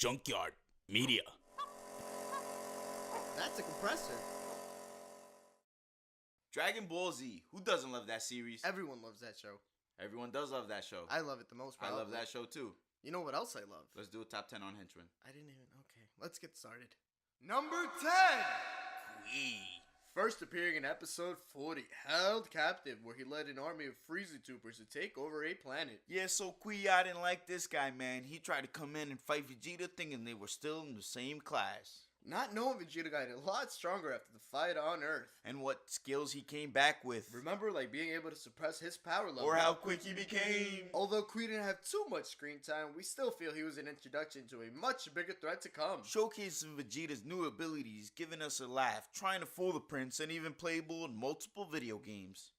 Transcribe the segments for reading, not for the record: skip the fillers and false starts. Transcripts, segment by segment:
Junkyard Media. That's a compressor. Dragon Ball Z. Who doesn't love that series? Everyone loves that show. Everyone does love that show. I love it the most. I Probably. love that show too. You know what else I love? Let's do a top 10 on Henchmen. I didn't even. Okay, let's get started. Number 10! First appearing in episode 40, Held Captive, where he led an army of Frieza troopers to take over a planet. Yeah, so I didn't like this guy, man. He tried to come in and fight Vegeta thinking they were still in the same class. Not knowing Vegeta got a lot stronger after the fight on Earth. And what skills he came back with. Remember, like being able to suppress his power level. Or how quick he became. Although Kui didn't have too much screen time, we still feel he was an introduction to a much bigger threat to come. Showcasing Vegeta's new abilities, giving us a laugh, trying to fool the prince, and even playable in multiple video games.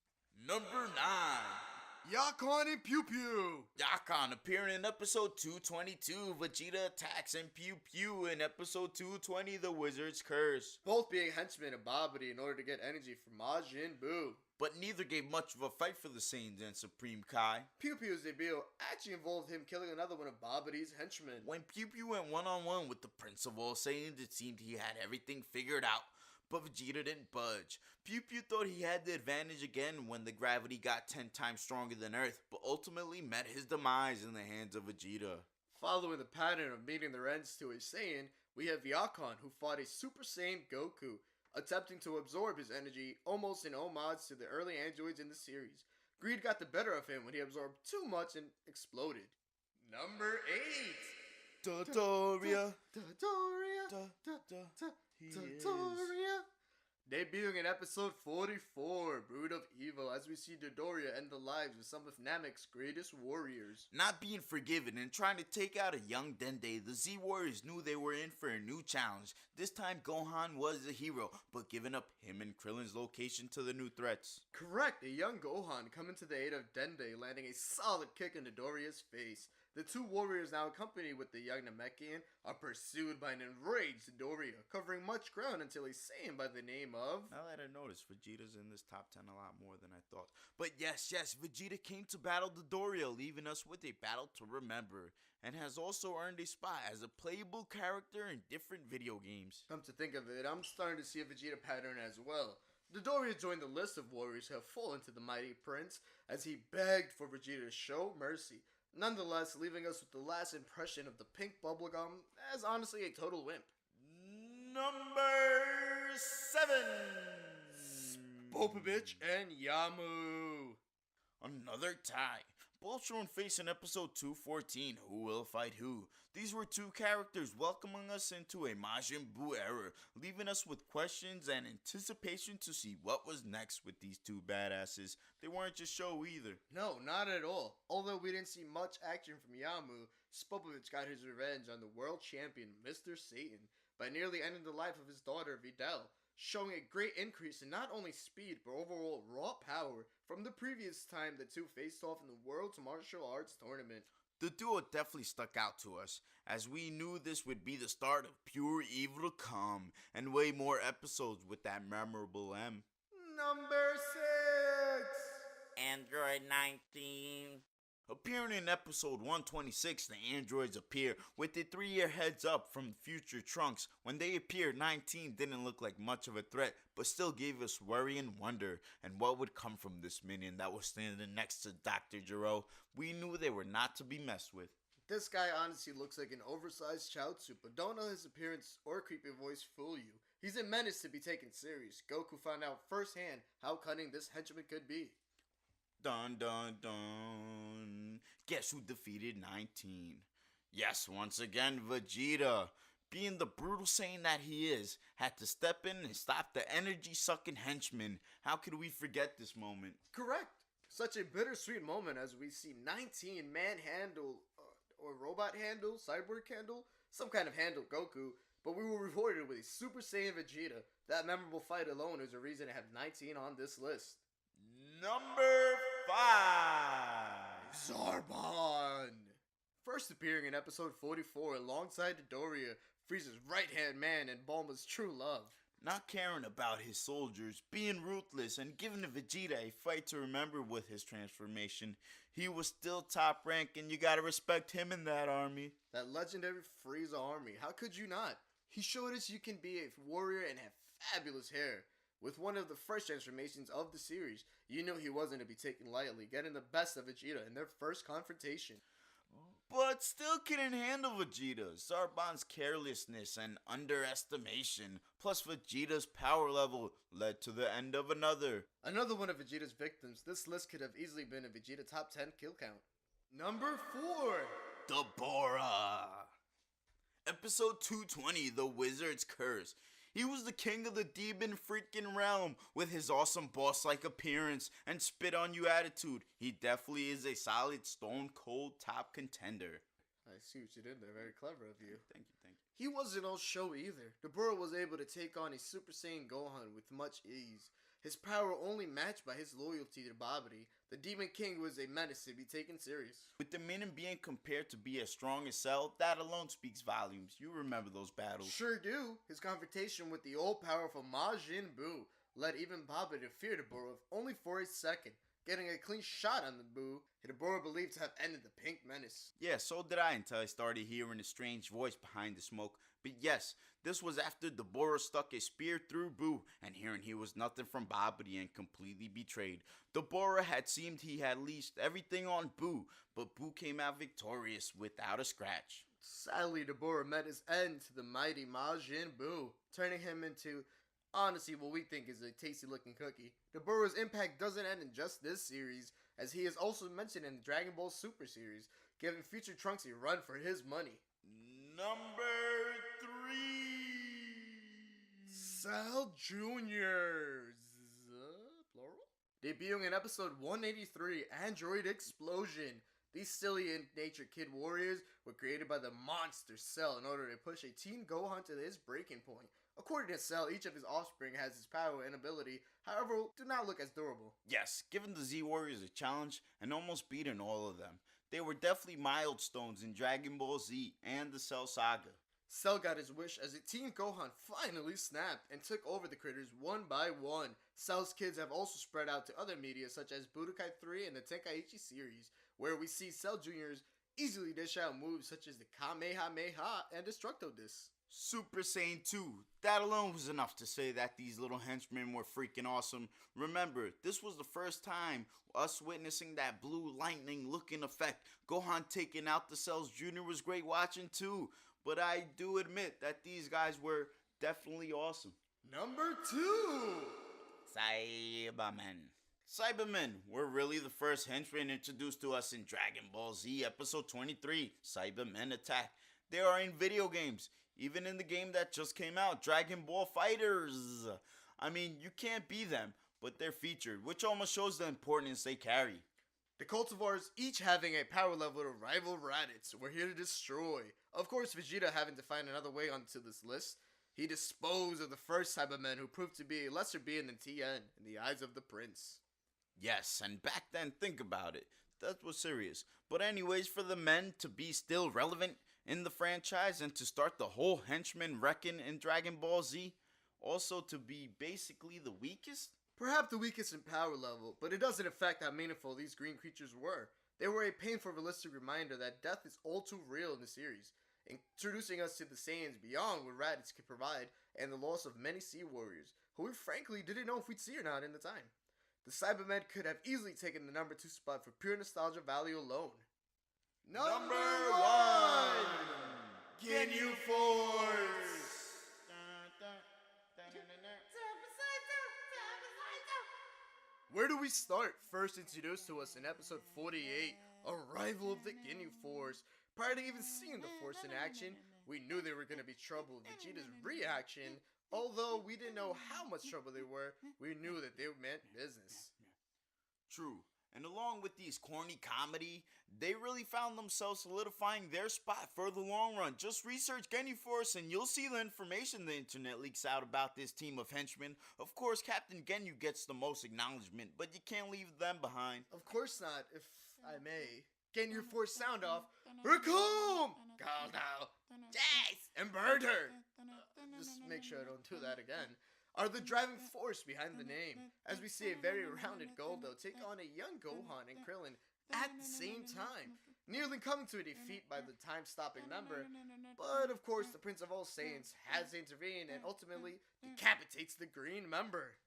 Number 9. Yakon and Pew Pew. Yakon appearing in episode 222, Vegeta attacks and Pew Pew in episode 220, The Wizard's Curse. Both being henchmen of Babidi in order to get energy from Majin Buu. But neither gave much of a fight for the Saiyans and Supreme Kai. Pew Pew's debut actually involved him killing another one of Babidi's henchmen. When Pew Pew went one-on-one with the Prince of All Saiyans, it seemed he had everything figured out. But Vegeta didn't budge. Pew Pew thought he had the advantage again when the gravity got 10 times stronger than Earth, but ultimately met his demise in the hands of Vegeta. Following the pattern of meeting their ends to a Saiyan, we have Yakon, who fought a Super Saiyan Goku, attempting to absorb his energy, almost in homage to the early androids in the series. Greed got the better of him when he absorbed too much and exploded. Number 8. Dodoria. Dodoria. Debuting in episode 44, Brood of Evil, as we see Dodoria end the lives of some of Namek's greatest warriors. Not being forgiven and trying to take out a young Dende, the Z Warriors knew they were in for a new challenge. This time Gohan was the hero, but giving up him and Krillin's location to the new threats. Correct, a young Gohan coming to the aid of Dende, landing a solid kick in Dodoria's face. The two warriors, now accompanied with the young Namekian, are pursued by an enraged Dodoria, covering much ground until a Saiyan by the name of... Now that I noticed, Vegeta's in this top 10 a lot more than I thought. But yes, Vegeta came to battle Dodoria, leaving us with a battle to remember, and has also earned a spot as a playable character in different video games. Come to think of it, I'm starting to see a Vegeta pattern as well. Dodoria joined the list of warriors who have fallen to the mighty prince, as he begged for Vegeta to show mercy. Nonetheless, leaving us with the last impression of the pink bubblegum as honestly a total wimp. Number 7. Popovich and Yamu. Another tie. Both shown face in episode 214, Who Will Fight Who? These were two characters welcoming us into a Majin Buu era, leaving us with questions and anticipation to see what was next with these two badasses. They weren't just show either. No, not at all. Although we didn't see much action from Yamu, Spopovich got his revenge on the world champion Mr. Satan by nearly ending the life of his daughter Videl, showing a great increase in not only speed but overall raw power from the previous time the two faced off in the World's Martial Arts Tournament. The duo definitely stuck out to us, as we knew this would be the start of pure evil to come, and way more episodes with that memorable M. Number 6! Android 19. Appearing in episode 126, the androids appear with a 3-year heads up from future Trunks. When they appeared, 19 didn't look like much of a threat, but still gave us worry and wonder. And what would come from this minion that was standing next to Dr. Gero? We knew they were not to be messed with. This guy honestly looks like an oversized Chaozu, but don't let his appearance or creepy voice fool you. He's a menace to be taken serious. Goku found out firsthand how cunning this henchman could be. Dun dun dun. Guess who defeated 19? Yes, once again, Vegeta. Being the brutal Saiyan that he is, had to step in and stop the energy-sucking henchman. How could we forget this moment? Correct. Such a bittersweet moment as we see 19 manhandle, or robot handle, cyborg handle, some kind of handle Goku, but we were rewarded with a Super Saiyan Vegeta. That memorable fight alone is a reason to have 19 on this list. Number 5. Zarbon. First appearing in episode 44 alongside Dodoria, Frieza's right-hand man and Bulma's true love. not caring about his soldiers, being ruthless, and giving Vegeta a fight to remember with his transformation. He was still top rank, and you gotta respect him in that army. That legendary Frieza army, how could you not? He showed us you can be a warrior and have fabulous hair. With one of the first transformations of the series, you knew he wasn't to be taken lightly, getting the best of Vegeta in their first confrontation. But still couldn't handle Vegeta. Zarbon's carelessness and underestimation, plus Vegeta's power level, led to the end of another. Another one of Vegeta's victims. This list could have easily been a Vegeta top 10 kill count. Number 4. Dabura. Episode 220, The Wizard's Curse. He was the king of the demon freaking realm with his awesome boss-like appearance and spit-on-you attitude. He definitely is a solid stone-cold top contender. I see what you did there. Very clever of you. Thank you. He wasn't all show either. Dabura was able to take on a Super Saiyan Gohan with much ease. His power only matched by his loyalty to Babidi. The Demon King was a menace to be taken serious. With the Minin being compared to be as strong as Cell, that alone speaks volumes. You remember those battles. Sure do. His confrontation with the all-powerful Majin Buu led even Babidi to fear Dabura, only for a second. Getting a clean shot on the Buu, Dabura believed to have ended the Pink Menace. Yeah, so did I until I started hearing a strange voice behind the smoke. But yes, this was after Dabura stuck a spear through Buu and hearing he was nothing from Babidi and completely betrayed. Dabura had seemed he had leashed everything on Buu, but Buu came out victorious without a scratch. Sadly, Dabura met his end to the mighty Majin Buu, turning him into, honestly, what we think is a tasty looking cookie. Dabura's impact doesn't end in just this series, as he is also mentioned in the Dragon Ball Super series, giving future Trunks a run for his money. Number 3. Cell Juniors. Plural? Debuting in episode 183, Android Explosion. These silly in nature kid warriors were created by the monster Cell in order to push a Teen Gohan to his breaking point. According to Cell, each of his offspring has his power and ability, however, do not look as durable. Yes, given the Z Warriors a challenge and almost beaten all of them. They were definitely milestones in Dragon Ball Z and the Cell Saga. Cell got his wish as a Teen Gohan finally snapped and took over the critters one by one. Cell's kids have also spread out to other media such as Budokai 3 and the Tenkaichi series, where we see Cell Juniors easily dish out moves such as the Kamehameha and Destructo Disc. Super Saiyan 2. That alone was enough to say that these little henchmen were freaking awesome. Remember, this was the first time us witnessing that blue lightning looking effect. Gohan taking out the Cells Jr. was great watching too. But I do admit that these guys were definitely awesome. Number 2. Cybermen. Cybermen were really the first henchmen introduced to us in Dragon Ball Z episode 23, Cybermen Attack. They are in video games, even in the game that just came out, Dragon Ball Fighters. I mean, you can't be them, but they're featured, which almost shows the importance they carry. The cultivars each having a power level to rival Raditz were here to destroy. Of course, Vegeta having to find another way onto this list. He disposed of the first Cybermen who proved to be a lesser being than Tien in the eyes of the prince. Yes, and back then, think about it. That was serious. But anyways, for the men to be still relevant in the franchise and to start the whole henchman reckon in Dragon Ball Z, also to be basically the weakest? Perhaps the weakest in power level, but it doesn't affect how meaningful these green creatures were. They were a painful realistic reminder that death is all too real in the series, introducing us to the Saiyans beyond what Raditz could provide and the loss of many Sea Warriors, who we frankly didn't know if we'd see or not in the time. The Cybermen could have easily taken the number 2 spot for pure nostalgia value alone. Number 1! Ginyu Force! Where do we start? First introduced to us in episode 48, Arrival of the Ginyu Force. Prior to even seeing the Force in action, we knew they were going to be trouble with Vegeta's reaction. Although we didn't know how much trouble they were, we knew that they meant business. True. And along with these corny comedy, they really found themselves solidifying their spot for the long run. Just research Ginyu Force and you'll see the information the internet leaks out about this team of henchmen. Of course, Captain Ginyu gets the most acknowledgement, but you can't leave them behind. Of course not, if I may. Ginyu Force sound off. Raccoon! Call now. Jace! And Murder! Just make sure I don't do that again. are the driving force behind the name, as we see a very rounded Goldo take on a young Gohan and Krillin at the same time, nearly coming to a defeat by the time-stopping member, but of course the Prince of All Saiyans has to intervene and ultimately decapitates the green member.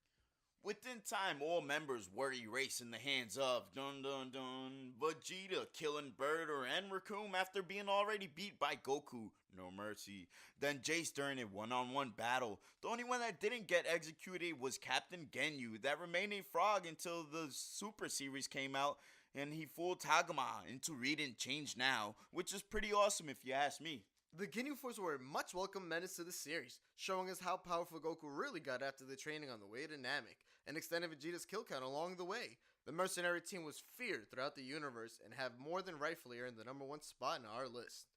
Within time, all members were erased in the hands of Vegeta, killing Birder and Raccoon after being already beat by Goku. No mercy. Then Jace during a one-on-one battle. The only one that didn't get executed was Captain Genyu, that remained a frog until the Super Series came out, and he fooled Tagoma into reading Change Now, which is pretty awesome if you ask me. The Ginyu Force were a much welcome menace to the series, showing us how powerful Goku really got after the training on the way to Namek, and extended Vegeta's kill count along the way. The mercenary team was feared throughout the universe and have more than rightfully earned the #1 spot in our list.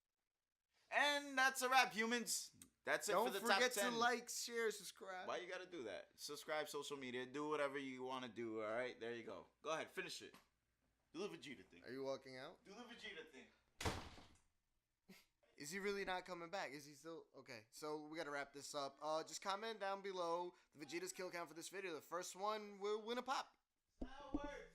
And that's a wrap, humans. That's it for the top 10. Don't forget to like, share, subscribe. Why you gotta do that? Subscribe, social media, do whatever you want to do, alright? There you go. Go ahead, finish it. Do the Vegeta thing. Are you walking out? Do the Vegeta thing. Is he really not coming back? Is he still? Okay, so we gotta wrap this up. Just comment down below the Vegeta's kill count for this video. The first one will win a pop. That'll work.